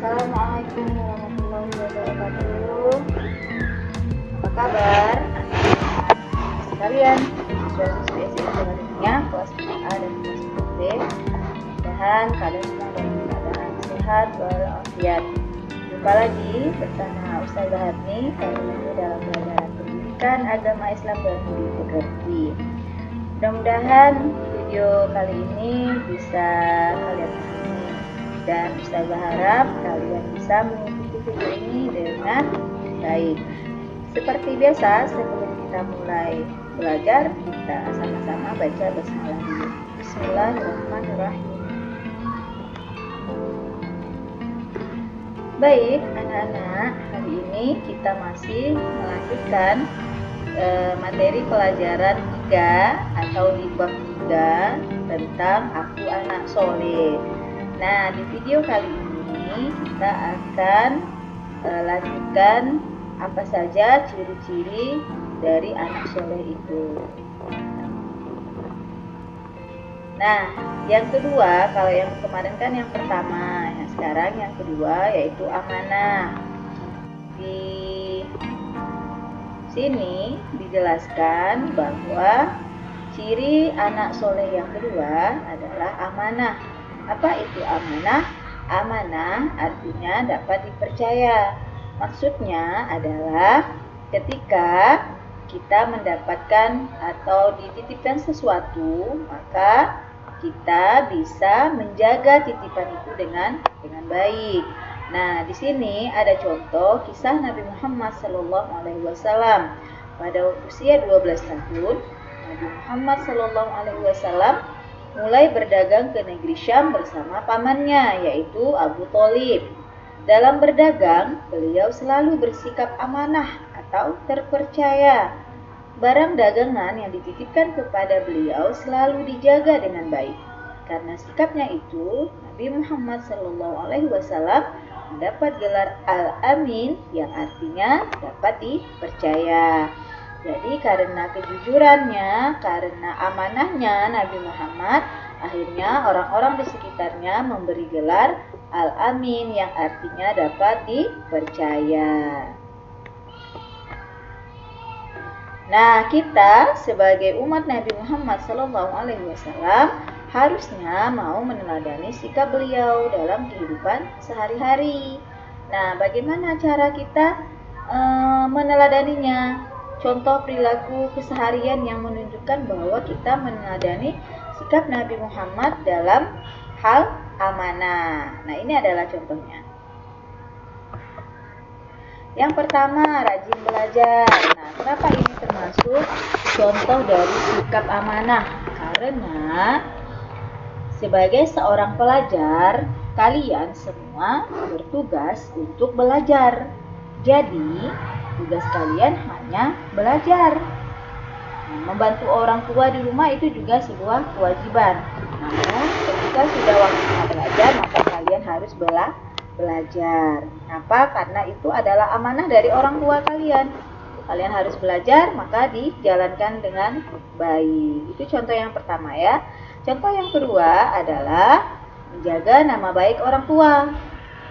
Assalamualaikum warahmatullahi wabarakatuh. Apa kabar anak-anak sekalian? Siswa-siswi SMA Jawa kelas A dan kelas B. Mudah-mudahan kalian semua dalam keadaan sehat walafiat. Jumpa lagi bersama Ustazah Hatni kali ini dalam pelajaran pendidikan agama Islam dan budi pekerti. Mudah-mudahan video kali ini bisa kalian pahami dan Ustazah harap kalian bisa mengikuti video ini dengan baik. Seperti biasa, sebelum kita mulai belajar, kita sama-sama baca basmalah dulu. Bismillahirrahmanirrahim. Baik, anak-anak, hari ini kita masih melanjutkan materi pelajaran 3 atau di bab 3 tentang Aku Anak Soleh. Nah, di video kali ini kita akan lanjutkan apa saja ciri-ciri dari anak soleh itu. Nah, yang kedua, kalau yang kemarin kan yang pertama, yang sekarang yang kedua yaitu amanah. Di sini dijelaskan bahwa ciri anak soleh yang kedua adalah amanah. Apa itu amanah? Amanah artinya dapat dipercaya. Maksudnya adalah ketika kita mendapatkan atau dititipkan sesuatu, maka kita bisa menjaga titipan itu dengan baik. Nah, di sini ada contoh kisah Nabi Muhammad SAW. Pada usia 12 tahun, Nabi Muhammad SAW mulai berdagang ke negeri Syam bersama pamannya, yaitu Abu Thalib. Dalam berdagang, beliau selalu bersikap amanah atau terpercaya. Barang dagangan yang dititipkan kepada beliau selalu dijaga dengan baik. Karena sikapnya itu, Nabi Muhammad SAW mendapat gelar Al-Amin yang artinya dapat dipercaya. Jadi karena kejujurannya, karena amanahnya Nabi Muhammad, akhirnya orang-orang di sekitarnya memberi gelar Al-Amin yang artinya dapat dipercaya. Nah, kita sebagai umat Nabi Muhammad SAW harusnya mau meneladani sikap beliau dalam kehidupan sehari-hari. Nah, bagaimana cara kita meneladaninya? Contoh perilaku keseharian yang menunjukkan bahwa kita meneladani sikap Nabi Muhammad dalam hal amanah. Nah, ini adalah contohnya. Yang pertama, rajin belajar. Nah, kenapa ini termasuk contoh dari sikap amanah? Karena sebagai seorang pelajar, kalian semua bertugas untuk belajar. Jadi, tugas kalian hanya belajar. Membantu orang tua di rumah itu juga sebuah kewajiban. Namun, ketika sudah waktunya belajar, maka kalian harus belajar. Kenapa? Karena itu adalah amanah dari orang tua kalian. Kalian harus belajar, maka dijalankan dengan baik. Itu contoh yang pertama ya. Contoh yang kedua adalah menjaga nama baik orang tua.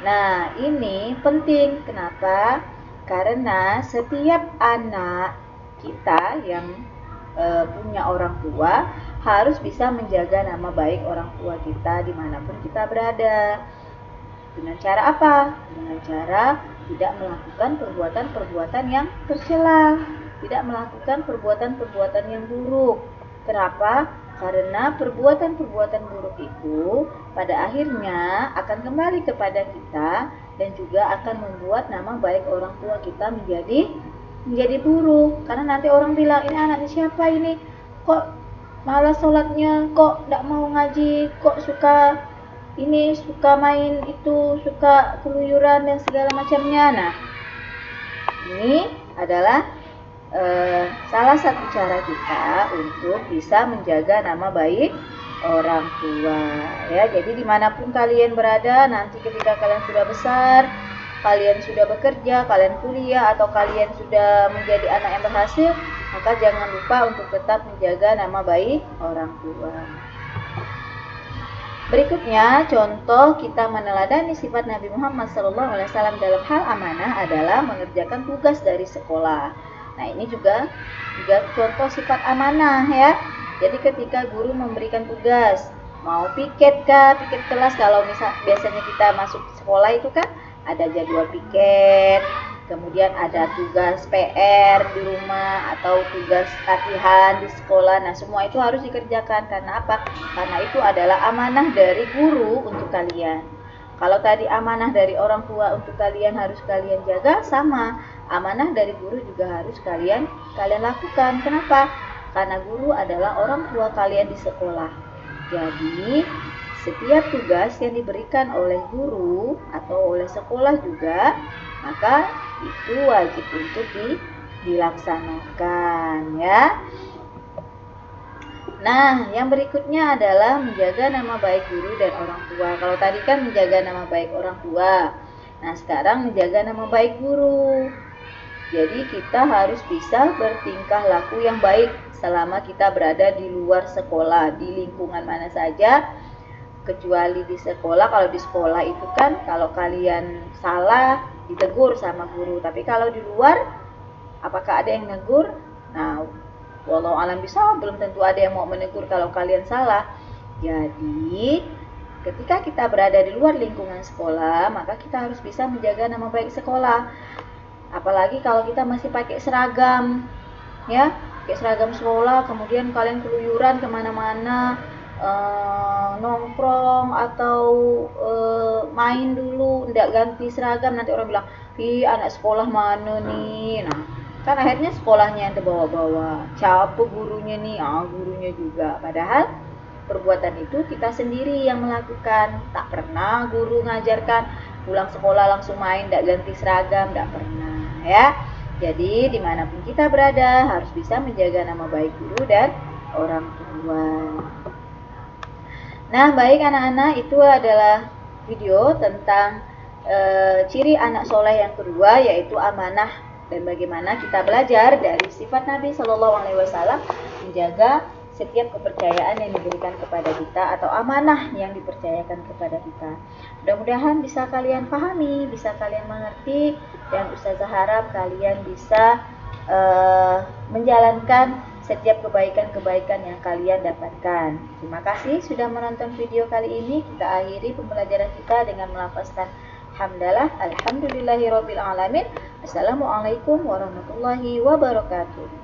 Nah, ini penting. Kenapa? Karena setiap anak kita yang punya orang tua harus bisa menjaga nama baik orang tua kita dimanapun kita berada. Dengan cara apa? Dengan cara tidak melakukan perbuatan-perbuatan yang tercela, tidak melakukan perbuatan-perbuatan yang buruk. Kenapa? Karena perbuatan-perbuatan buruk itu pada akhirnya akan kembali kepada kita dan juga akan membuat nama baik orang tua kita menjadi buruk. Karena nanti orang bilang, ini anaknya siapa ini? Kok malas sholatnya? Kok tidak mau ngaji? Kok suka main itu, suka keluyuran dan segala macamnya. Nah, ini adalah salah satu cara kita untuk bisa menjaga nama baik orang tua ya. Jadi dimanapun kalian berada, nanti ketika kalian sudah besar, kalian sudah bekerja, kalian kuliah, atau kalian sudah menjadi anak yang berhasil, maka jangan lupa untuk tetap menjaga nama baik orang tua. Berikutnya, contoh kita meneladani sifat Nabi Muhammad SAW dalam hal amanah adalah mengerjakan tugas dari sekolah. Nah, ini juga contoh sifat amanah ya. Jadi ketika guru memberikan tugas, mau piket kelas, kalau biasanya kita masuk sekolah itu kan ada jadwal piket, kemudian ada tugas PR di rumah atau tugas latihan di sekolah. Nah, semua itu harus dikerjakan. Karena apa? Karena itu adalah amanah dari guru untuk kalian. Kalau tadi amanah dari orang tua untuk kalian harus kalian jaga, sama amanah dari guru juga harus kalian lakukan. Kenapa? Karena guru adalah orang tua kalian di sekolah. Jadi setiap tugas yang diberikan oleh guru atau oleh sekolah juga, maka itu wajib untuk dilaksanakan ya. Nah, yang berikutnya adalah menjaga nama baik guru dan orang tua. Kalau tadi kan menjaga nama baik orang tua. Nah, sekarang menjaga nama baik guru. Jadi kita harus bisa bertingkah laku yang baik selama kita berada di luar sekolah, di lingkungan mana saja, kecuali di sekolah. Kalau di sekolah itu kan kalau kalian salah ditegur sama guru, tapi kalau di luar apakah ada yang negur? Nah, walau alam bisa belum tentu ada yang mau menegur kalau kalian salah. Jadi ketika kita berada di luar lingkungan sekolah, maka kita harus bisa menjaga nama baik sekolah. Apalagi kalau kita masih pakai seragam ya, pakai seragam sekolah, kemudian kalian keluyuran kemana-mana, nongkrong atau main dulu, tidak ganti seragam, nanti orang bilang, ih anak sekolah mana nih. Nah, kan akhirnya sekolahnya yang terbawa-bawa, capek gurunya nih, gurunya juga. Padahal perbuatan itu kita sendiri yang melakukan. Tak pernah guru ngajarkan pulang sekolah langsung main, tidak ganti seragam, tidak pernah ya. Jadi dimanapun kita berada harus bisa menjaga nama baik guru dan orang tua. Nah, baik anak-anak, itu adalah video tentang ciri anak soleh yang kedua, yaitu amanah, dan bagaimana kita belajar dari sifat Nabi SAW menjaga setiap kepercayaan yang diberikan kepada kita atau amanah yang dipercayakan kepada kita. Mudah-mudahan bisa kalian pahami, bisa kalian mengerti, dan Ustazah harap kalian bisa menjalankan setiap kebaikan-kebaikan yang kalian dapatkan. Terima kasih sudah menonton video kali ini. Kita akhiri pembelajaran kita dengan melafazkan hamdalah, alhamdulillahirabbil alamin. Assalamualaikum warahmatullahi wabarakatuh.